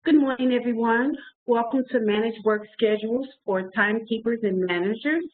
Good morning, everyone. Welcome to Manage Work Schedules for Timekeepers and Managers.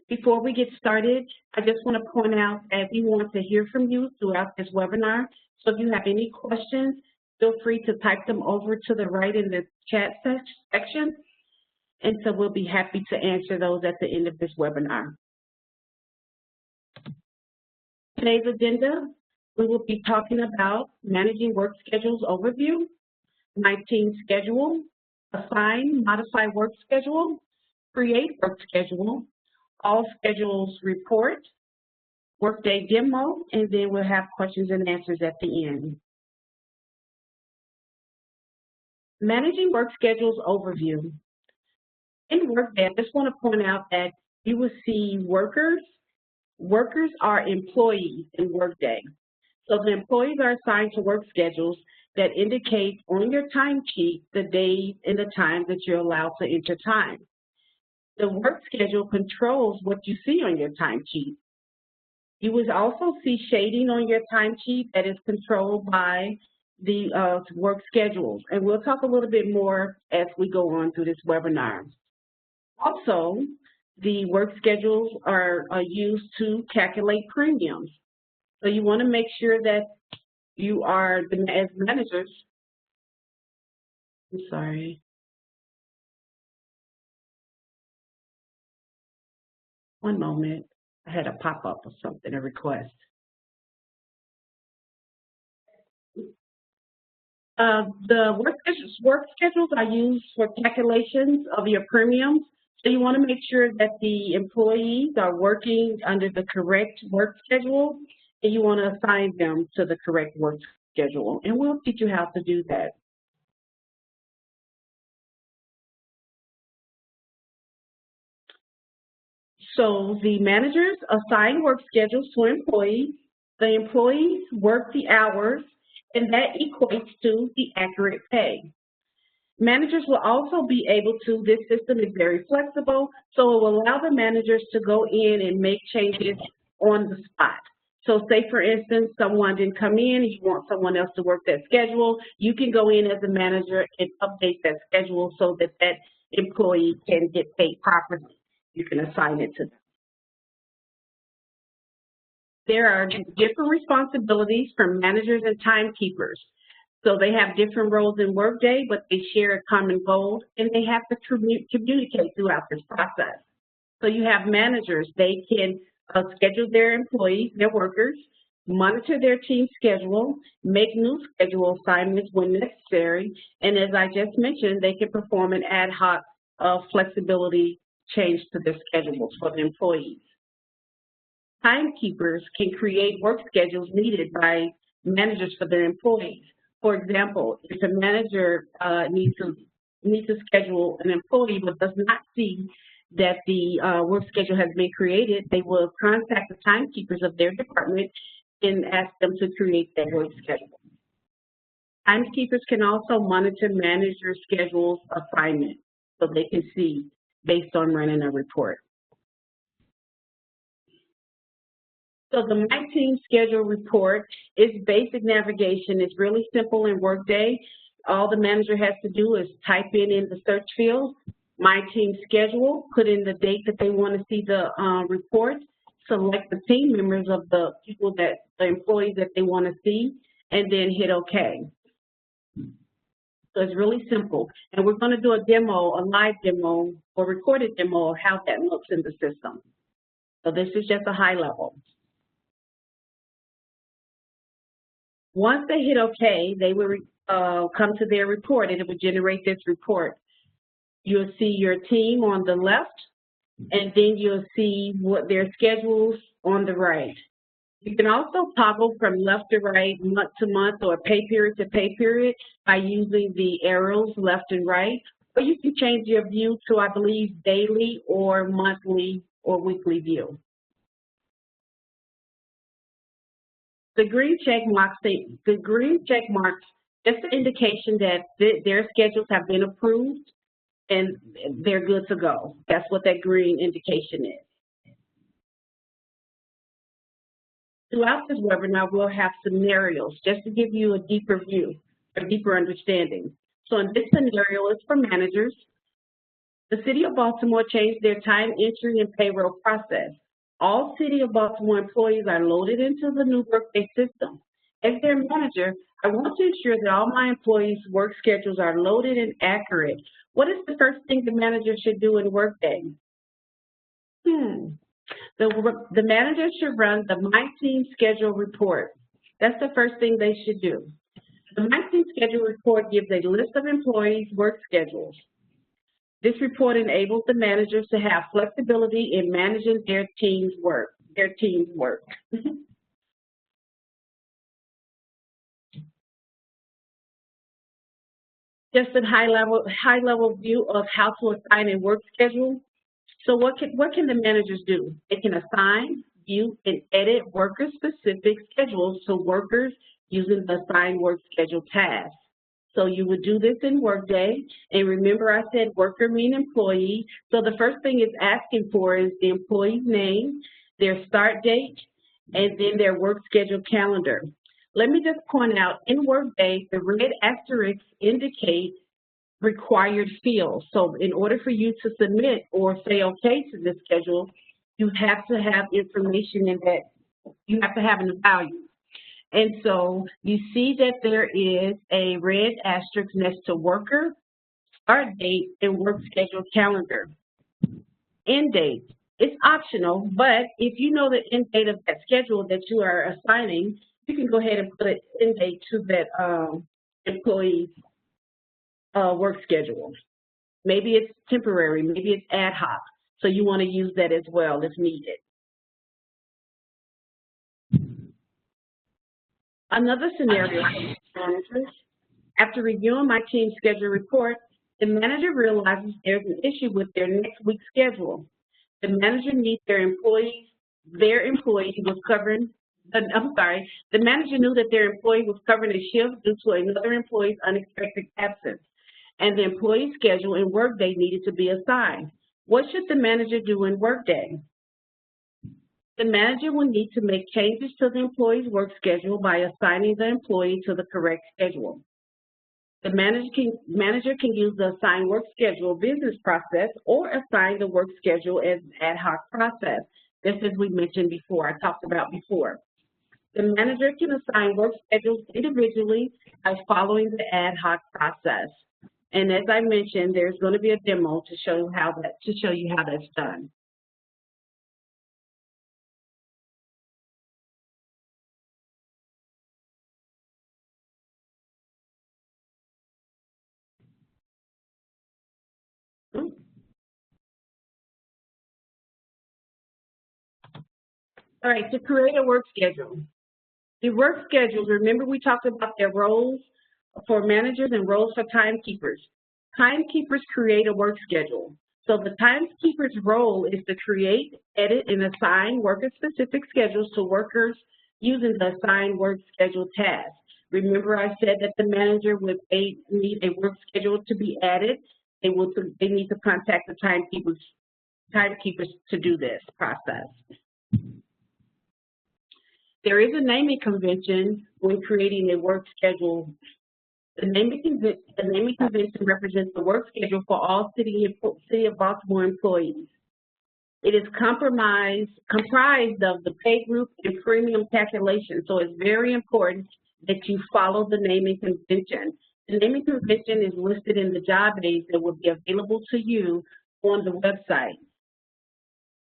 Before we get started, I just want to point out that we want to hear from you throughout this webinar. So if you have any questions, feel free to type them over to the right in the chat section. And so we'll be happy to answer those at the end of this webinar. Today's agenda, we will be talking about managing work schedules overview, my team schedule, assign, modify work schedule, create work schedule, all schedules report, Workday demo, and then we'll have questions and answers at the end. Managing work schedules overview. In Workday, I just want to point out that you will see workers. Workers are employees in Workday. So the employees are assigned to work schedules that indicate on your timesheet the days and the times that you're allowed to enter time. The work schedule controls what you see on your timesheet. You will also see shading on your timesheet that is controlled by the work schedules. And we'll talk a little bit more as we go on through this webinar. Also, the work schedules are used to calculate premiums. So you want to make sure that you are, as managers, I'm sorry. One moment. I had a pop-up or something, a request. The work schedules are used for calculations of your premiums. So you want to make sure that the employees are working under the correct work schedule, and you want to assign them to the correct work schedule. And we'll teach you how to do that. So the managers assign work schedules to employees. The employees work the hours, and that equates to the accurate pay. Managers will also be able to, this system is very flexible, so it will allow the managers to go in and make changes on the spot. So say, for instance, someone didn't come in and you want someone else to work that schedule, you can go in as a manager and update that schedule so that that employee can get paid properly. You can assign it to them. There are different responsibilities for managers and timekeepers. So they have different roles in Workday, but they share a common goal, and they have to communicate throughout this process. So you have managers. They can schedule their employees, their workers, monitor their team schedule, make new schedule assignments when necessary, and as I just mentioned, they can perform an ad hoc flexibility change to their schedules for the employees. Timekeepers can create work schedules needed by managers for their employees. For example, if a manager needs to schedule an employee but does not see that the work schedule has been created, they will contact the timekeepers of their department and ask them to create that work schedule. Timekeepers can also monitor manager schedules assignment so they can see based on running a report. So the My Team Schedule report is basic navigation. It's really simple in Workday. All the manager has to do is type in the search field, My Team Schedule, put in the date that they want to see the report, select the team members of the people the employees that they want to see, and then hit OK. So it's really simple. And we're going to do a demo, a live demo or recorded demo of how that looks in the system. So this is just a high level. Once they hit OK, they will come to their report, and it will generate this report. You'll see your team on the left, and then you'll see what their schedules on the right. You can also toggle from left to right, month to month, or pay period to pay period by using the arrows left and right. Or you can change your view to, I believe, daily or monthly or weekly view. The green check marks, just an indication that their schedules have been approved and they're good to go. That's what that green indication is. Throughout this webinar, we'll have scenarios just to give you a deeper view. a deeper understanding. So in this scenario, it's for managers. The City of Baltimore changed their time entry and payroll process. All City of Baltimore employees are loaded into the new Workday system. As their manager, I want to ensure that all my employees' work schedules are loaded and accurate. What is the first thing the manager should do in Workday? The manager should run the My Team Schedule report. That's the first thing they should do. The My Team Schedule report gives a list of employees' work schedules. This report enables the managers to have flexibility in managing their team's work. Just a high-level view of how to assign a work schedule. So what can the managers do? They can assign, view, and edit worker-specific schedules to workers using the Assign Work Schedule task. So you would do this in Workday, and remember I said worker mean employee. So the first thing it's asking for is the employee's name, their start date, and then their work schedule calendar. Let me just point out, in Workday, the red asterisks indicate required fields. So in order for you to submit or say okay to this schedule, you have to have information in that, you have to have a value. And so you see that there is a red asterisk next to worker, start date, and work schedule calendar. End date. It's optional, but if you know the end date of that schedule that you are assigning, you can go ahead and put an end date to that employee's work schedule. Maybe it's temporary, maybe it's ad hoc, so you want to use that as well if needed. Another scenario for managers, after reviewing my team's schedule report, the manager realizes there's an issue with their next week's schedule. The manager needs their employee was covering, the manager knew that their employee was covering a shift due to another employee's unexpected absence, and the employee's schedule in Workday needed to be assigned. What should the manager do in Workday? The manager will need to make changes to the employee's work schedule by assigning the employee to the correct schedule. The manager can use the Assign Work Schedule business process or assign the work schedule as an ad hoc process. This is we mentioned before, I talked about before. The manager can assign work schedules individually by following the ad hoc process. And as I mentioned, there's going to be a demo to show you how that's done. All right, to create a work schedule. The work schedules, remember we talked about their roles for managers and roles for timekeepers. Timekeepers create a work schedule. So the timekeeper's role is to create, edit, and assign worker-specific schedules to workers using the Assign Work Schedule task. Remember I said that the manager would need a work schedule to be added. They need to contact the timekeepers to do this process. There is a naming convention when creating a work schedule. The naming convention represents the work schedule for all City of Baltimore employees. It is comprised of the pay group and premium calculation, so it's very important that you follow the naming convention. The naming convention is listed in the job aids that will be available to you on the website.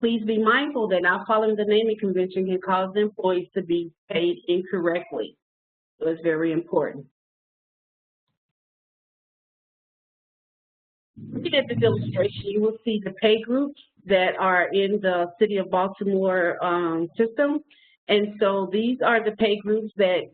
Please be mindful that not following the naming convention can cause the employees to be paid incorrectly. So it's very important. Looking at this illustration, you will see the pay groups that are in the City of Baltimore system. And so these are the pay groups that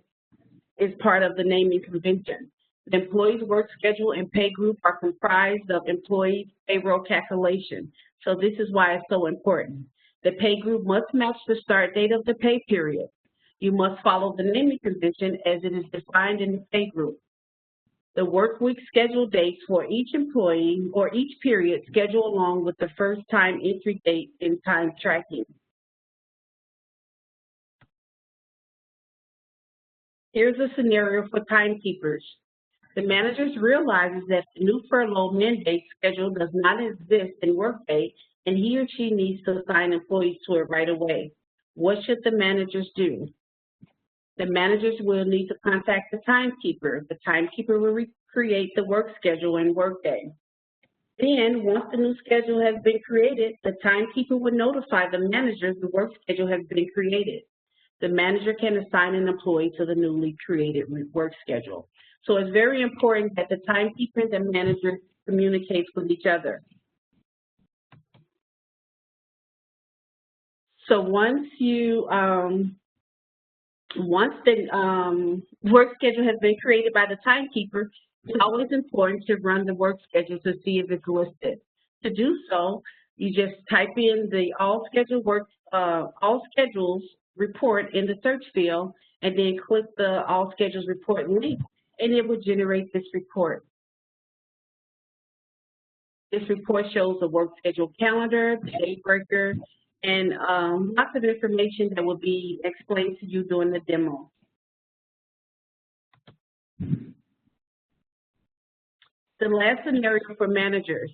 is part of the naming convention. The employee's work schedule and pay group are comprised of employees' payroll calculation. So this is why it's so important. The pay group must match the start date of the pay period. You must follow the naming convention as it is defined in the pay group. The work week schedule dates for each employee or each period schedule along with the first time entry date in time tracking. Here's a scenario for timekeepers. The manager realizes that the new furlough mandate schedule does not exist in Workday, and he or she needs to assign employees to it right away. What should the managers do? The managers will need to contact the timekeeper. The timekeeper will create the work schedule in Workday. Then, once the new schedule has been created, the timekeeper will notify the managers the work schedule has been created. The manager can assign an employee to the newly created work schedule. So it's very important that the timekeeper and the manager communicate with each other. So once the work schedule has been created by the timekeeper, it's always important to run the work schedule to see if it's listed. To do so, you just type in the all schedules report in the search field, and then click the all schedules report link, and it will generate this report. This report shows the work schedule calendar, the day breaker, and lots of information that will be explained to you during the demo. The last scenario for managers.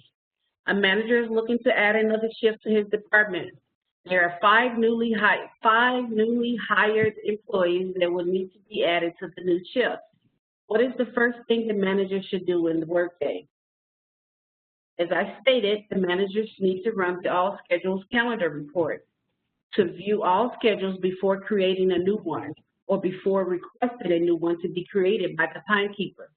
A manager is looking to add another shift to his department. There are five newly hired employees that will need to be added to the new shift. What is the first thing the manager should do in the workday? As I stated, the managers need to run the all schedules calendar report to view all schedules before creating a new one or before requesting a new one to be created by the timekeeper.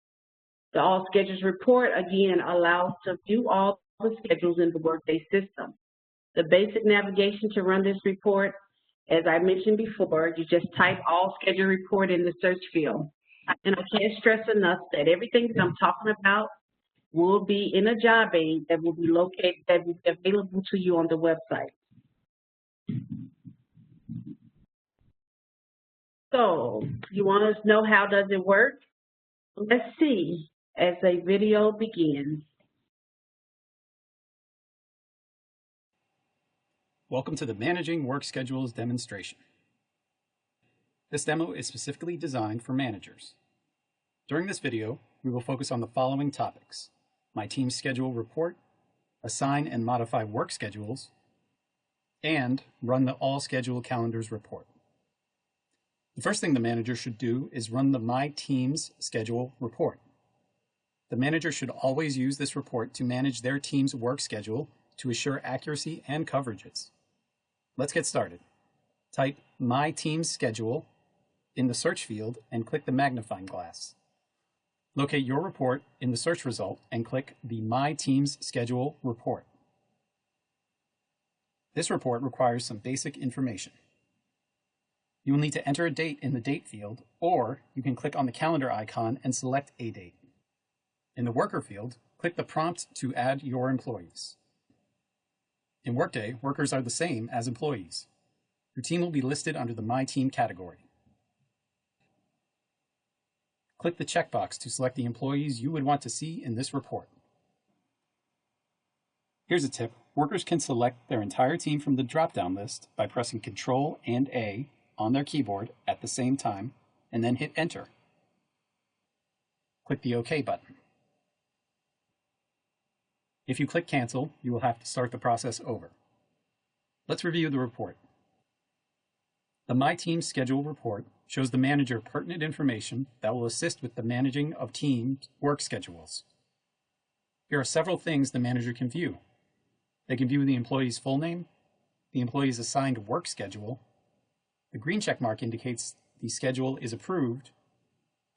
The all schedules report, again, allows to view all the schedules in the Workday system. The basic navigation to run this report, as I mentioned before, you just type all schedule report in the search field. And I can't stress enough that everything that I'm talking about will be in a job aid that will be located, that will be available to you on the website. So, you want to know how does it work? Let's see as a video begins. Welcome to the Managing Work Schedules demonstration. This demo is specifically designed for managers. During this video, we will focus on the following topics: my team's schedule report, assign and modify work schedules, and run the all schedule calendars report. The first thing the manager should do is run the My Team's Schedule report. The manager should always use this report to manage their team's work schedule to assure accuracy and coverages. Let's get started. Type My Team's Schedule in the search field and click the magnifying glass. Locate your report in the search result and click the My Team's Schedule report. This report requires some basic information. You will need to enter a date in the date field, or you can click on the calendar icon and select a date. In the worker field, click the prompt to add your employees. In Workday, workers are the same as employees. Your team will be listed under the My Team category. Click the checkbox to select the employees you would want to see in this report. Here's a tip. Workers can select their entire team from the drop-down list by pressing Ctrl and A on their keyboard at the same time, and then hit Enter. Click the OK button. If you click Cancel, you will have to start the process over. Let's review the report. The My Team Schedule report shows the manager pertinent information that will assist with the managing of teams' work schedules. Here are several things the manager can view. They can view the employee's full name, the employee's assigned work schedule, the green check mark indicates the schedule is approved,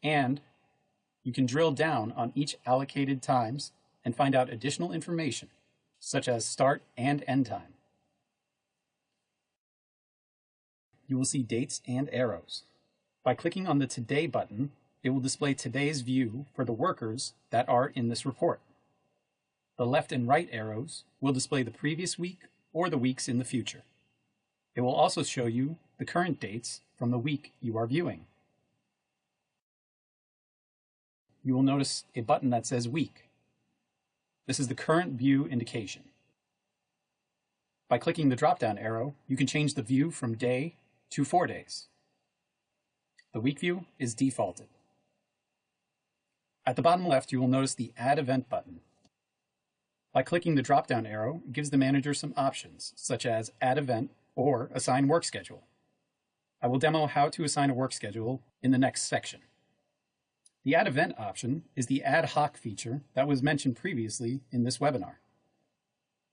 and you can drill down on each allocated times and find out additional information, such as start and end time. You will see dates and arrows. By clicking on the Today button, it will display today's view for the workers that are in this report. The left and right arrows will display the previous week or the weeks in the future. It will also show you the current dates from the week you are viewing. You will notice a button that says Week. This is the current view indication. By clicking the drop-down arrow, you can change the view from day to 4 days. The week view is defaulted. At the bottom left, you will notice the Add Event button. By clicking the drop-down arrow, it gives the manager some options, such as Add Event or Assign Work Schedule. I will demo how to assign a work schedule in the next section. The Add Event option is the ad hoc feature that was mentioned previously in this webinar.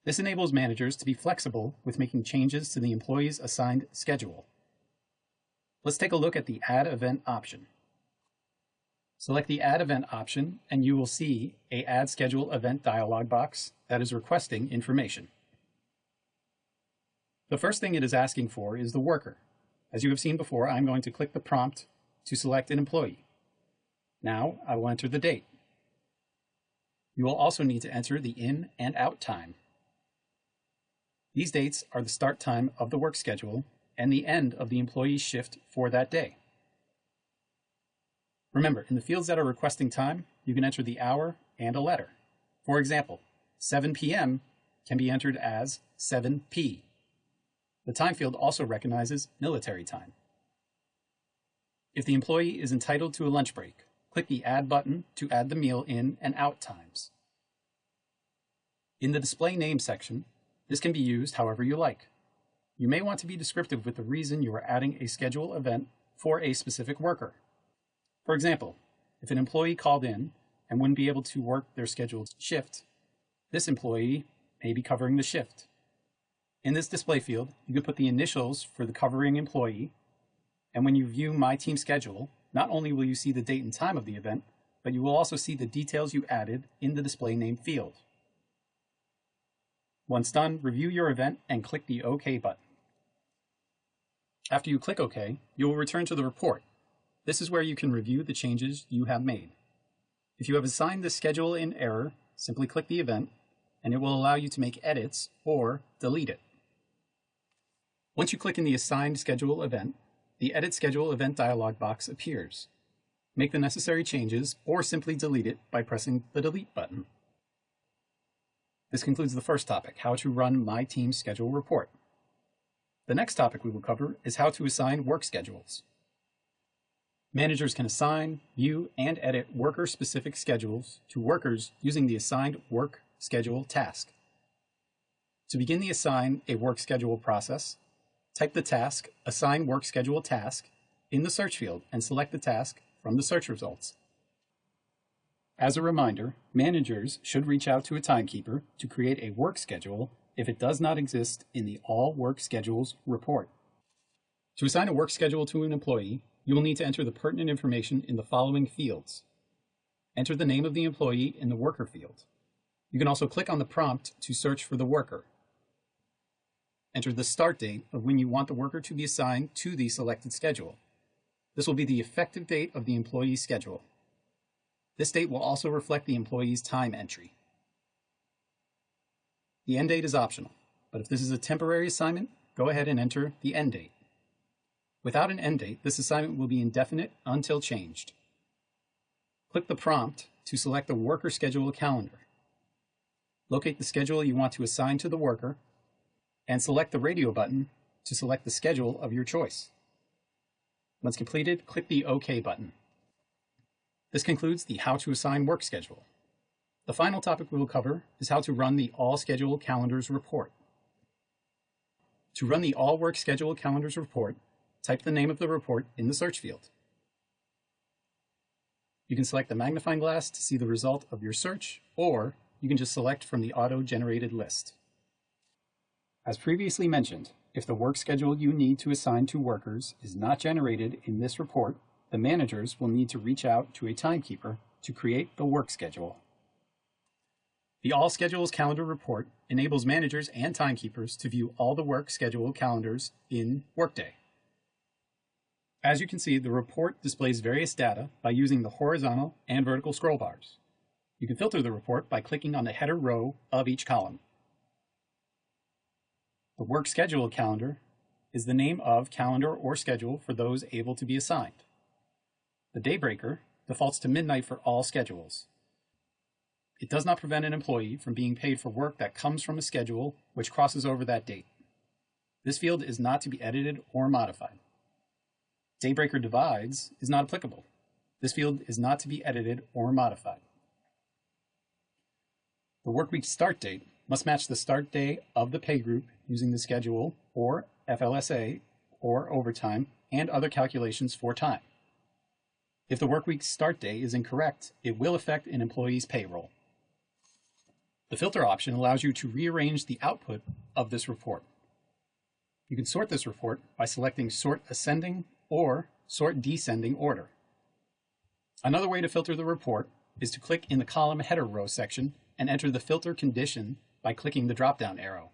This enables managers to be flexible with making changes to the employee's assigned schedule. Let's take a look at the Add Event option. Select the Add Event option and you will see a Add Schedule Event dialog box that is requesting information. The first thing it is asking for is the worker. As you have seen before, I'm going to click the prompt to select an employee. Now I will enter the date. You will also need to enter the in and out time. These dates are the start time of the work schedule and the end of the employee's shift for that day. Remember, in the fields that are requesting time, you can enter the hour and a letter. For example, 7 p.m. can be entered as 7p. The time field also recognizes military time. If the employee is entitled to a lunch break, click the Add button to add the meal in and out times. In the Display Name section, this can be used however you like. You may want to be descriptive with the reason you are adding a schedule event for a specific worker. For example, if an employee called in and wouldn't be able to work their scheduled shift, this employee may be covering the shift. In this display field, you can put the initials for the covering employee, and when you view My Team Schedule, not only will you see the date and time of the event, but you will also see the details you added in the Display Name field. Once done, review your event and click the OK button. After you click OK, you will return to the report. This is where you can review the changes you have made. If you have assigned the schedule in error, simply click the event, and it will allow you to make edits or delete it. Once you click in the Assigned Schedule event, the Edit Schedule Event dialog box appears. Make the necessary changes or simply delete it by pressing the Delete button. This concludes the first topic, how to run My Team Schedule report. The next topic we will cover is how to assign work schedules. Managers can assign, view, and edit worker-specific schedules to workers using the Assigned Work Schedule task. To begin the Assign a Work Schedule process, type the task Assign Work Schedule Task in the search field and select the task from the search results. As a reminder, managers should reach out to a timekeeper to create a work schedule if it does not exist in the All Work Schedules report. To assign a work schedule to an employee, you will need to enter the pertinent information in the following fields. Enter the name of the employee in the worker field. You can also click on the prompt to search for the worker. Enter the start date of when you want the worker to be assigned to the selected schedule. This will be the effective date of the employee's schedule. This date will also reflect the employee's time entry. The end date is optional, but if this is a temporary assignment, go ahead and enter the end date. Without an end date, this assignment will be indefinite until changed. Click the prompt to select the worker schedule calendar. Locate the schedule you want to assign to the worker, and select the radio button to select the schedule of your choice. Once completed, click the OK button. This concludes the How to Assign Work Schedule. The final topic we will cover is how to run the All Schedule Calendars report. To run the All Work Schedule Calendars report, type the name of the report in the search field. You can select the magnifying glass to see the result of your search, or you can just select from the auto-generated list. As previously mentioned, if the work schedule you need to assign to workers is not generated in this report, the managers will need to reach out to a timekeeper to create the work schedule. The All Schedules Calendar report enables managers and timekeepers to view all the work schedule calendars in Workday. As you can see, the report displays various data by using the horizontal and vertical scroll bars. You can filter the report by clicking on the header row of each column. The work schedule calendar is the name of calendar or schedule for those able to be assigned. The daybreaker defaults to midnight for all schedules. It does not prevent an employee from being paid for work that comes from a schedule which crosses over that date. This field is not to be edited or modified. Daybreaker divides is not applicable. This field is not to be edited or modified. The workweek start date must match the start day of the pay group using the schedule or FLSA or overtime and other calculations for time. If the workweek start day is incorrect, it will affect an employee's payroll. The filter option allows you to rearrange the output of this report. You can sort this report by selecting Sort Ascending or Sort Descending Order. Another way to filter the report is to click in the column header row section and enter the filter condition by clicking the drop-down arrow.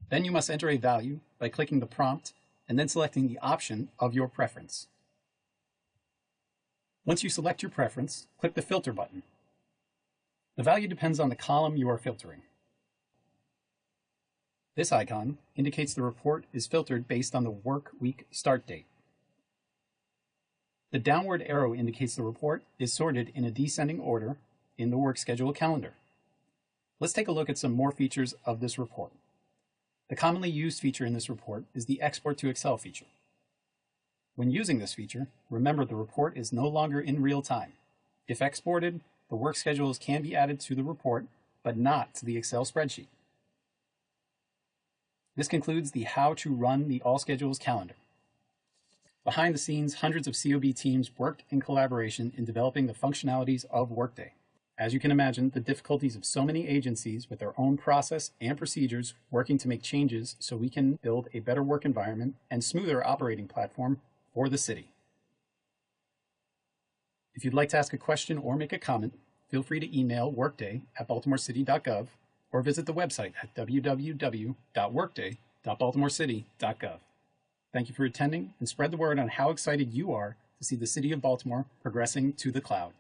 Then you must enter a value by clicking the prompt and then selecting the option of your preference. Once you select your preference, click the Filter button. The value depends on the column you are filtering. This icon indicates the report is filtered based on the work week start date. The downward arrow indicates the report is sorted in a descending order in the work schedule calendar. Let's take a look at some more features of this report. The commonly used feature in this report is the Export to Excel feature. When using this feature, remember the report is no longer in real time. If exported, the work schedules can be added to the report, but not to the Excel spreadsheet. This concludes the How to Run the All Schedules calendar. Behind the scenes, hundreds of COB teams worked in collaboration in developing the functionalities of Workday. As you can imagine, the difficulties of so many agencies with their own process and procedures working to make changes so we can build a better work environment and smoother operating platform for the city. If you'd like to ask a question or make a comment, feel free to email workday@baltimorecity.gov or visit the website at www.workday.baltimorecity.gov. Thank you for attending and spread the word on how excited you are to see the city of Baltimore progressing to the cloud.